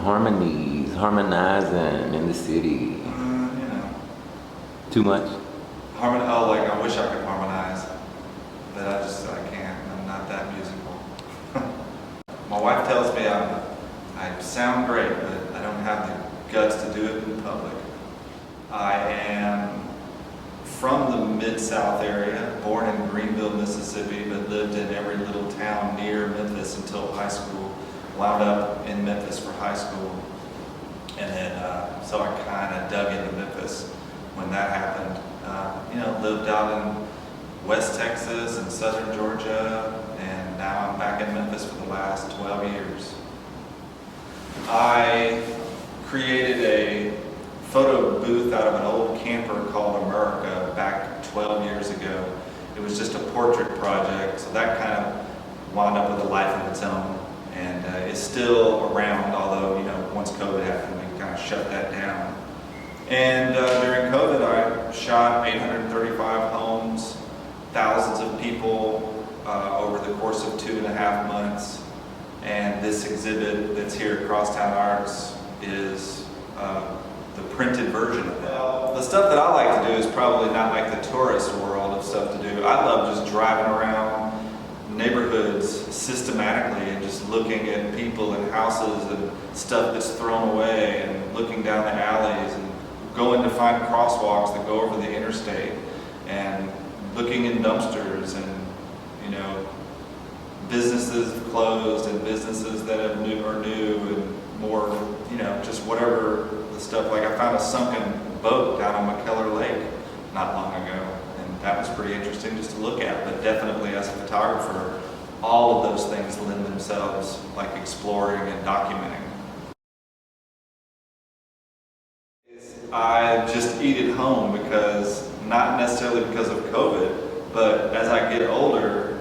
Harmonies, harmonizing in the city. Too much? I wish I could harmonize, but I can't. I'm not that musical. My wife tells me I sound great, but I don't have the guts to do it in public. I am from the Mid-South area, born in Greenville, Mississippi, but lived in every little town near Memphis until high school. Wound up in Memphis for high school, and then so I kind of dug into Memphis when that happened. Lived out in West Texas and Southern Georgia, and now I'm back in Memphis for the last 12 years. I created a photo booth out of an old camper called America back 12 years ago. It was just a portrait project, so that kind of wound up with a life of its own. And it's still around, although, once COVID happened, we kind of shut that down. And during COVID, I shot 835 homes, thousands of people over the course of 2.5 months. And this exhibit that's here at Crosstown Arts is the printed version of that. The stuff that I like to do is probably not like the tourist world of stuff to do. I love just driving around neighborhoods systematically and just looking at people and houses and stuff that's thrown away, and looking down the alleys and going to find crosswalks that go over the interstate, and looking in dumpsters, and businesses closed and businesses that are new and more, just whatever the stuff. Like I found a sunken boat down on McKellar Lake not long ago. That was pretty interesting just to look at, but definitely as a photographer, all of those things lend themselves like exploring and documenting. I just eat at home not necessarily because of COVID, but as I get older,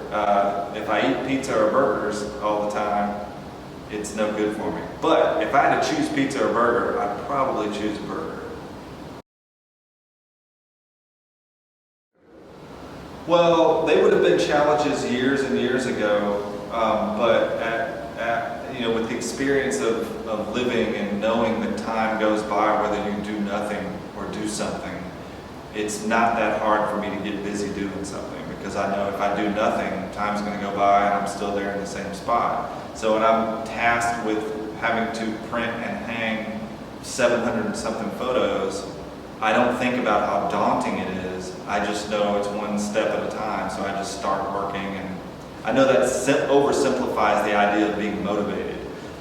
if I eat pizza or burgers all the time, it's no good for me. But if I had to choose pizza or burger, I'd probably choose a burger. Well, they would have been challenges years and years ago, but with the experience of living and knowing that time goes by whether you do nothing or do something, it's not that hard for me to get busy doing something, because I know if I do nothing, time's going to go by and I'm still there in the same spot. So when I'm tasked with having to print and hang 700 and something photos, I don't think about how daunting it is. I just know it's one step at a time, so I just start working. And I know that oversimplifies the idea of being motivated,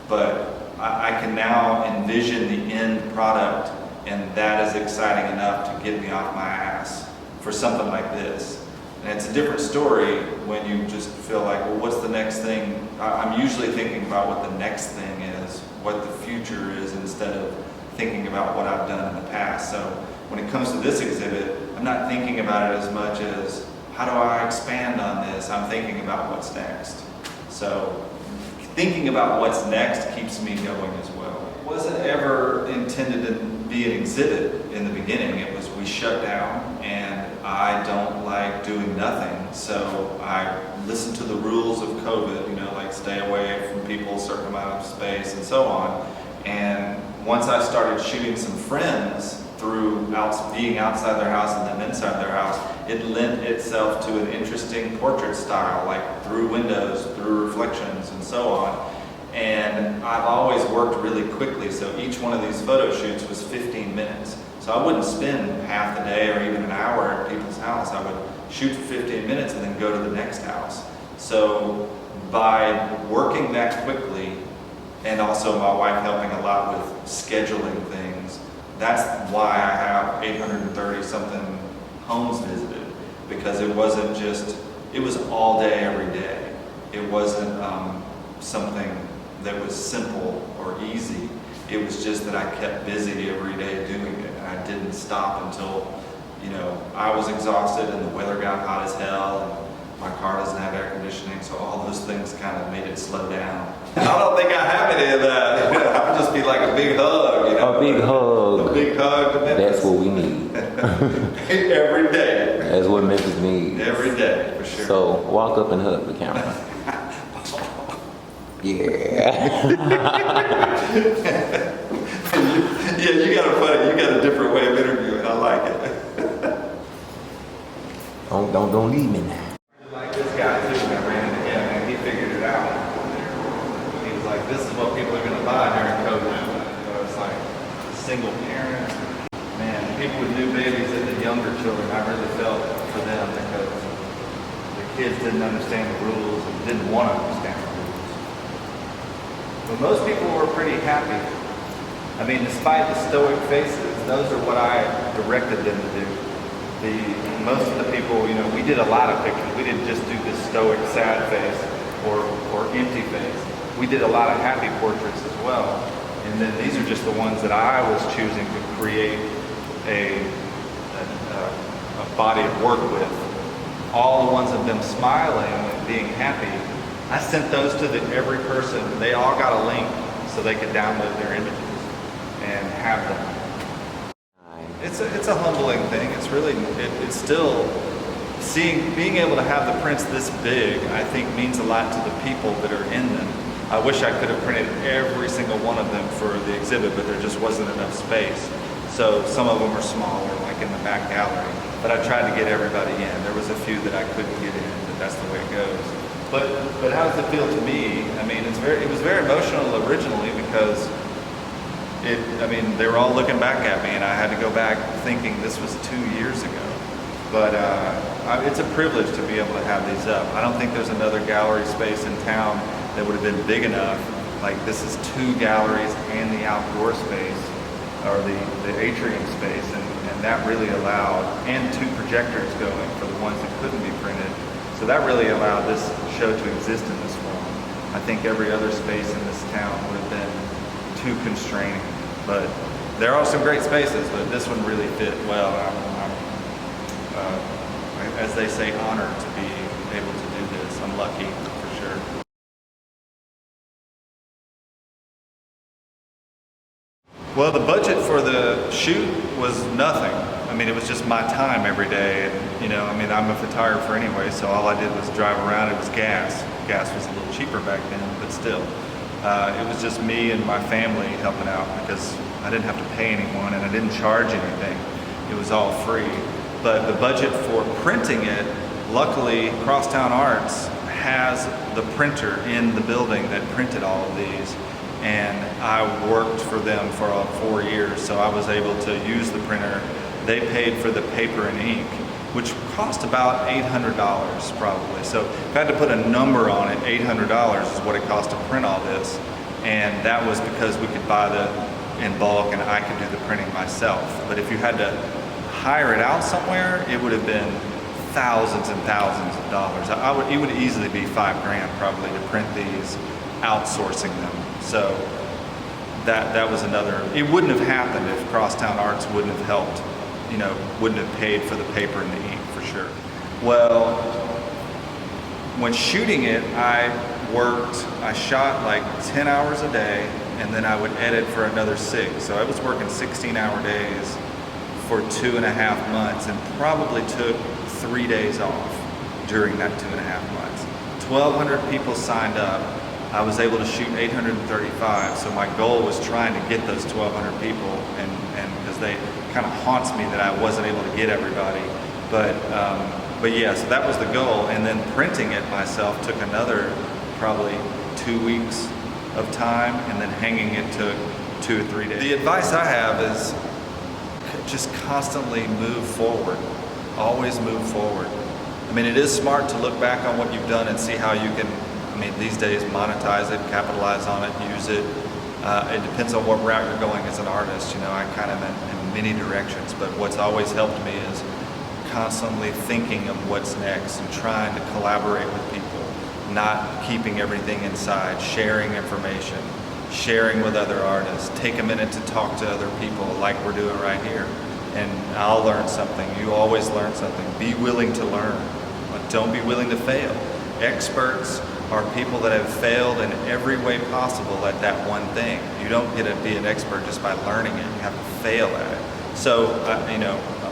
but I can now envision the end product, and that is exciting enough to get me off my ass for something like this. And it's a different story when you just feel like, well, what's the next thing? I'm usually thinking about what the next thing is, what the future is, instead of thinking about what I've done in the past. So when it comes to this exhibit, I'm not thinking about it as much as, how do I expand on this? I'm thinking about what's next. So thinking about what's next keeps me going as well. It wasn't ever intended to be an exhibit in the beginning. It was, we shut down, and I don't like doing nothing. So I listened to the rules of COVID, like stay away from people, a certain amount of space, and so on. And once I started shooting some friends through being outside their house and then inside their house, it lent itself to an interesting portrait style, like through windows, through reflections, and so on. And I've always worked really quickly, so each one of these photo shoots was 15 minutes. So I wouldn't spend half the day or even an hour at people's house. I would shoot for 15 minutes and then go to the next house. So by working that quickly, and also my wife helping a lot with scheduling things, that's why I have 830 something homes visited, because it wasn't just, it was all day, every day. It wasn't something that was simple or easy. It was just that I kept busy every day doing it, and I didn't stop until, I was exhausted and the weather got hot as hell, and my car doesn't have air conditioning, so all those things kind of made it slow down. I don't think I have any of that. I would just be like a big hug, A big hug. A big hug to Memphis. That's what we need. Every day. That's what Memphis needs. Every day, for sure. So walk up and hug the camera. Yeah. Yeah, you got a different way of interviewing. I like it. Don't leave me now. Like this guy too, I ran into him, and he figured it out. He was like, "This is what people are going to buy during COVID." It's like single parent, man, people with new babies and the younger children. I really felt for them because the kids didn't understand the rules and didn't want to understand the rules. But most people were pretty happy. I mean, despite the stoic faces, those are what I directed them to do. Most of the people, we did a lot of pictures. We didn't just do this stoic, sad face or empty face. We did a lot of happy portraits as well. And then these are just the ones that I was choosing to create a body of work with. All the ones of them smiling and being happy, I sent those to every person. They all got a link so they could download their images and have them. It's a humbling thing. It's really, it's still, being able to have the prints this big, I think means a lot to the people that are in them. I wish I could have printed every single one of them for the exhibit, but there just wasn't enough space. So some of them are smaller, like in the back gallery, but I tried to get everybody in. There was a few that I couldn't get in, but that's the way it goes. But how does it feel to me? I mean, it was very emotional originally because they were all looking back at me, and I had to go back thinking this was 2 years ago. But it's a privilege to be able to have these up. I don't think there's another gallery space in town that would have been big enough. Like, this is 2 galleries and the outdoor space, or the atrium space, and that really allowed, and 2 projectors going for the ones that couldn't be printed. So that really allowed this show to exist in this form. I think every other space in this town would have been too constraining, but there are some great spaces, but this one really fit well. I'm as they say, honored to be able to do this. I'm lucky, for sure. Well, the budget for the shoot was nothing. I mean, it was just my time every day, and I'm a photographer anyway, so all I did was drive around. It was gas. Gas was a little cheaper back then, but still. It was just me and my family helping out because I didn't have to pay anyone and I didn't charge anything. It was all free. But the budget for printing it, luckily Crosstown Arts has the printer in the building that printed all of these. And I worked for them for 4 years, so I was able to use the printer. They paid for the paper and ink, which cost about $800 probably. So if I had to put a number on it, $800 is what it cost to print all this. And that was because we could buy in bulk and I could do the printing myself. But if you had to hire it out somewhere, it would have been thousands and thousands of dollars. It would easily be $5,000 probably to print these, outsourcing them. So that was another, it wouldn't have happened if Crosstown Arts wouldn't have helped. Wouldn't have paid for the paper and the ink, for sure. Well, when shooting it, I shot like 10 hours a day, and then I would edit for another 6. So I was working 16-hour days for 2.5 months, and probably took 3 days off during that 2.5 months. 1,200 people signed up. I was able to shoot 835, so my goal was trying to get those 1,200 people, and because they kind of haunts me that I wasn't able to get everybody, but yeah, so that was the goal. And then printing it myself took another probably 2 weeks of time, and then hanging it took 2 or 3 days. The advice I have is just constantly move forward. Always move forward. I mean, it is smart to look back on what you've done and see how you can, these days, monetize it, capitalize on it, use it. It depends on what route you're going as an artist. I kind of in many directions, but what's always helped me is constantly thinking of what's next and trying to collaborate with people, not keeping everything inside, sharing information, sharing with other artists. Take a minute to talk to other people like we're doing right here. And I'll learn something. You always learn something. Be willing to learn, but don't be willing to fail. Experts are people that have failed in every way possible at that one thing. You don't get to be an expert just by learning it. You have to fail at it. So,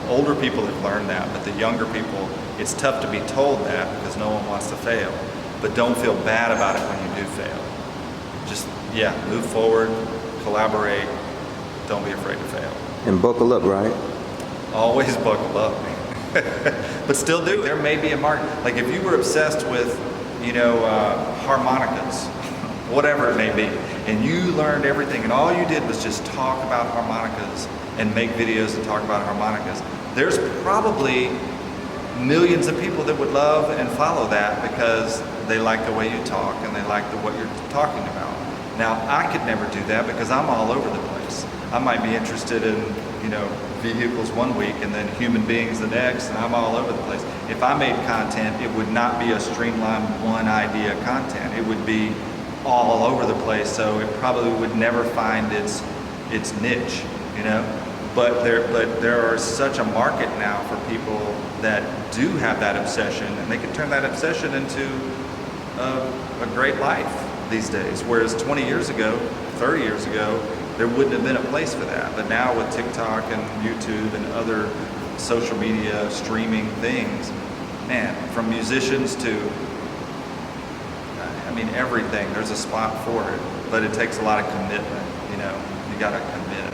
older people have learned that, but the younger people, it's tough to be told that because no one wants to fail. But don't feel bad about it when you do fail. Just, move forward, collaborate, don't be afraid to fail. And buckle up, right? Always buckle up. But still do it. There may be a market. Like if you were obsessed with, harmonicas, whatever it may be, and you learned everything and all you did was just talk about harmonicas and make videos and talk about harmonicas, there's probably millions of people that would love and follow that because they like the way you talk and they like what you're talking about. Now, I could never do that because I'm all over the place. I might be interested in, vehicles one week and then human beings the next, and I'm all over the place. If I made content, it would not be a streamlined one idea content. It would be all over the place, so it probably would never find its niche, But there are such a market now for people that do have that obsession, and they can turn that obsession into a great life these days. Whereas 20 years ago, 30 years ago, there wouldn't have been a place for that. But now with TikTok and YouTube and other social media streaming things, man, from musicians to, everything, there's a spot for it. But it takes a lot of commitment, You gotta commit.